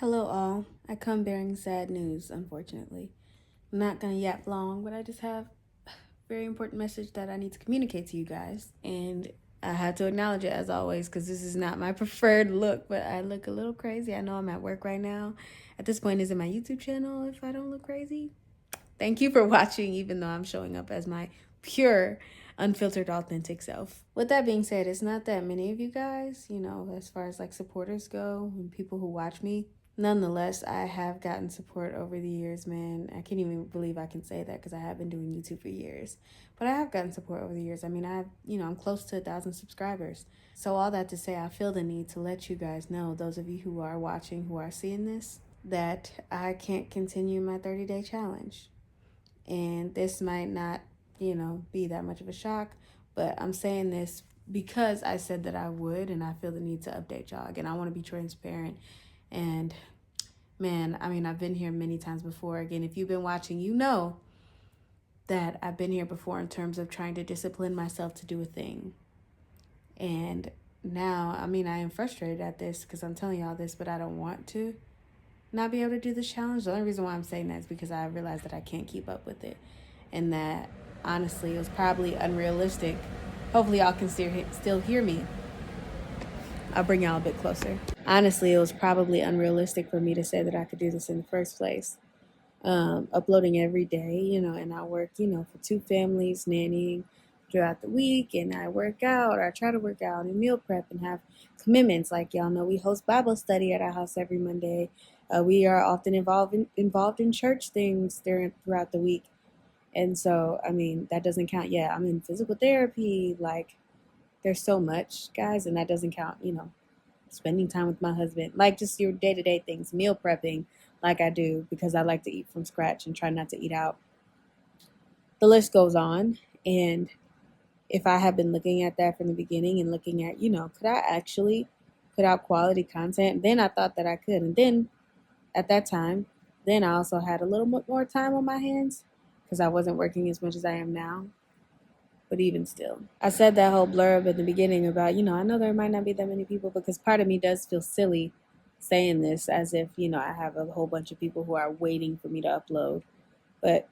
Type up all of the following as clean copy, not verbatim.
Hello, all. I come bearing sad news, unfortunately. I'm not gonna yap long, but I just have a very important message that I need to communicate to you guys. And I had to acknowledge it as always because this is not my preferred look, but I look a little crazy. I know I'm at work right now. At this point, is it my YouTube channel if I don't look crazy? Thank you for watching, even though I'm showing up as my pure, unfiltered, authentic self. With that being said, it's not that many of you guys, as far as like supporters go and people who watch me. Nonetheless, I have gotten support over the years, man. I can't even believe I can say that because I have been doing YouTube for years. But I have gotten support over the years. I mean, I'm close to 1,000 subscribers. So all that to say, I feel the need to let you guys know, those of you who are watching, who are seeing this, that I can't continue my 30-day challenge. And this might not, be that much of a shock, but I'm saying this because I said that I would, and I feel the need to update y'all. Again, I want to be transparent. And man, I mean, I've been here many times before. Again, if you've been watching, you know that I've been here before in terms of trying to discipline myself to do a thing. And now, I mean, I am frustrated at this because I'm telling y'all this, but I don't want to not be able to do this challenge. The only reason why I'm saying that is because I realized that I can't keep up with it, and that honestly it was probably unrealistic. Hopefully y'all can still hear me. I'll bring y'all a bit closer. Honestly, it was probably unrealistic for me to say that I could do this in the first place. Uploading every day, and I work, for two families, nannying throughout the week, and I work out, or I try to work out and meal prep and have commitments. Like y'all know, we host Bible study at our house every Monday. We are often involved in church things throughout the week. And so, I mean, that doesn't count. Yeah, I'm in physical therapy. Like, there's so much, guys, and that doesn't count, spending time with my husband, like just your day-to-day things, meal prepping like I do because I like to eat from scratch and try not to eat out. The list goes on. And if I have been looking at that from the beginning and looking at, could I actually put out quality content? Then I thought that I could. And then at that time, then I also had a little bit more time on my hands because I wasn't working as much as I am now. But even still, I said that whole blurb at the beginning about, I know there might not be that many people because part of me does feel silly saying this as if, I have a whole bunch of people who are waiting for me to upload. But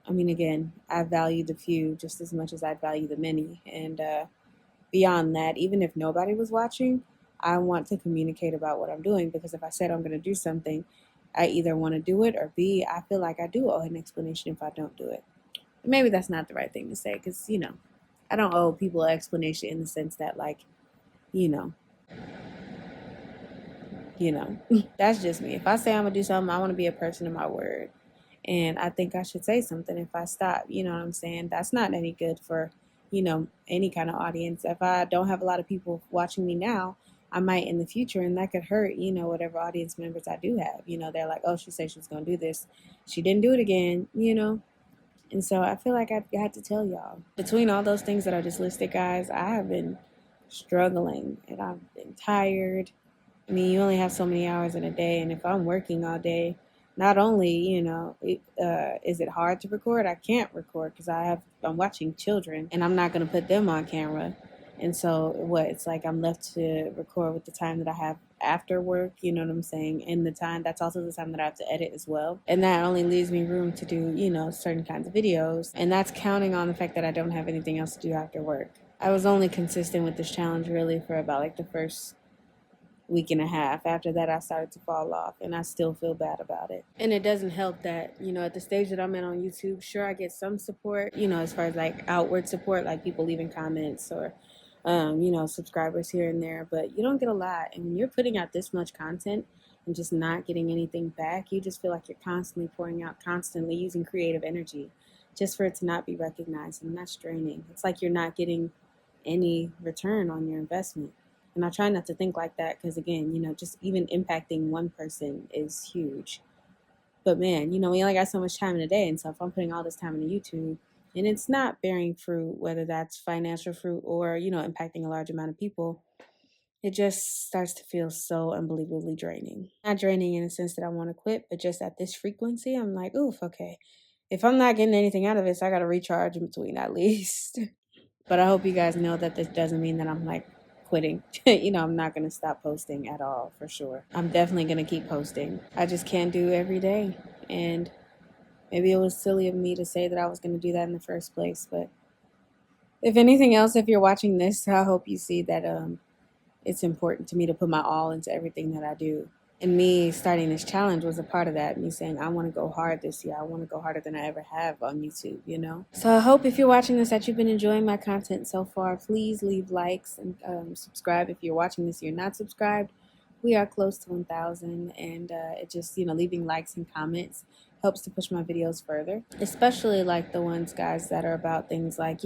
I mean, again, I value the few just as much as I value the many. And beyond that, even if nobody was watching, I want to communicate about what I'm doing because if I said I'm going to do something, I either want to do it or B, I feel like I do owe an explanation if I don't do it. Maybe that's not the right thing to say because, I don't owe people an explanation in the sense that, like, you know, that's just me. If I say I'm going to do something, I want to be a person of my word. And I think I should say something if I stop. You know what I'm saying? That's not any good for, any kind of audience. If I don't have a lot of people watching me now, I might in the future, and that could hurt, whatever audience members I do have. They're like, oh, she said she was going to do this. She didn't do it again, And so I feel like I had to tell y'all. Between all those things that I just listed, guys, I have been struggling and I've been tired. I mean, you only have so many hours in a day, and if I'm working all day, not only is it hard to record, I can't record because I'm watching children, and I'm not going to put them on camera. And so it's like I'm left to record with the time that I have after work, you know what I'm saying? And the time, that's also the time that I have to edit as well. And that only leaves me room to do, certain kinds of videos. And that's counting on the fact that I don't have anything else to do after work. I was only consistent with this challenge really for about like the first week and a half. After that, I started to fall off, and I still feel bad about it. And it doesn't help that, at the stage that I'm at on YouTube, sure, I get some support, as far as like outward support, like people leaving comments or, subscribers here and there, but you don't get a lot. And when you're putting out this much content and just not getting anything back, you just feel like you're constantly pouring out, constantly using creative energy just for it to not be recognized. And that's draining. It's like you're not getting any return on your investment. And I try not to think like that because, again, just even impacting one person is huge. But, man, we only got so much time in a day. And so if I'm putting all this time into YouTube and it's not bearing fruit, whether that's financial fruit or, impacting a large amount of people, it just starts to feel so unbelievably draining. Not draining in the sense that I want to quit, but just at this frequency, I'm like, oof, okay. If I'm not getting anything out of this, I got to recharge in between at least. But I hope you guys know that this doesn't mean that I'm like quitting. I'm not going to stop posting at all, for sure. I'm definitely going to keep posting. I just can't do every day. And maybe it was silly of me to say that I was going to do that in the first place. But if anything else, if you're watching this, I hope you see that it's important to me to put my all into everything that I do. And me starting this challenge was a part of that. Me saying, I want to go hard this year. I want to go harder than I ever have on YouTube. So I hope if you're watching this that you've been enjoying my content so far. Please leave likes and subscribe. If you're watching this and you're not subscribed, we are close to 1,000. And it just, leaving likes and comments helps to push my videos further. Especially like the ones, guys, that are about things like,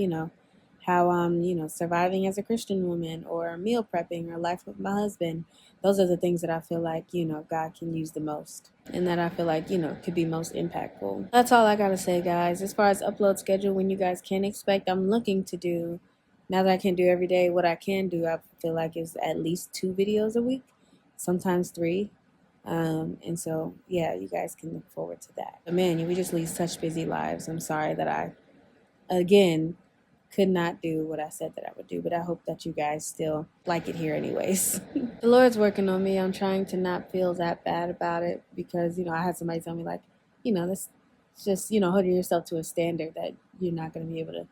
how surviving as a Christian woman, or meal prepping, or life with my husband. Those are the things that I feel like, God can use the most, and that I feel like, could be most impactful. That's all I gotta say, guys. As far as upload schedule, when you guys can expect, I'm looking to do, now that I can't do every day, what I can do, I feel like, is at least 2 videos a week, sometimes 3. And so, yeah, you guys can look forward to that. But man, we just lead such busy lives. I'm sorry that I, again, could not do what I said that I would do, but I hope that you guys still like it here anyways. The Lord's working on me. I'm trying to not feel that bad about it, because, I had somebody tell me, like, this just, holding yourself to a standard that you're not going to be able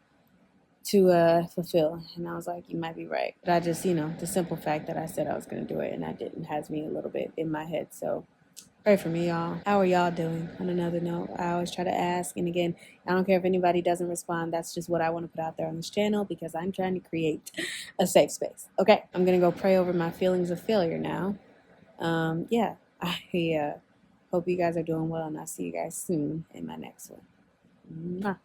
to fulfill. And I was like, you might be right. But I just, the simple fact that I said I was going to do it and I didn't has me a little bit in my head. So pray for me, y'all. How are y'all doing? On another note, I always try to ask. And again, I don't care if anybody doesn't respond. That's just what I want to put out there on this channel, because I'm trying to create a safe space. Okay, I'm going to go pray over my feelings of failure now. Yeah, I hope you guys are doing well, and I'll see you guys soon in my next one. Mwah.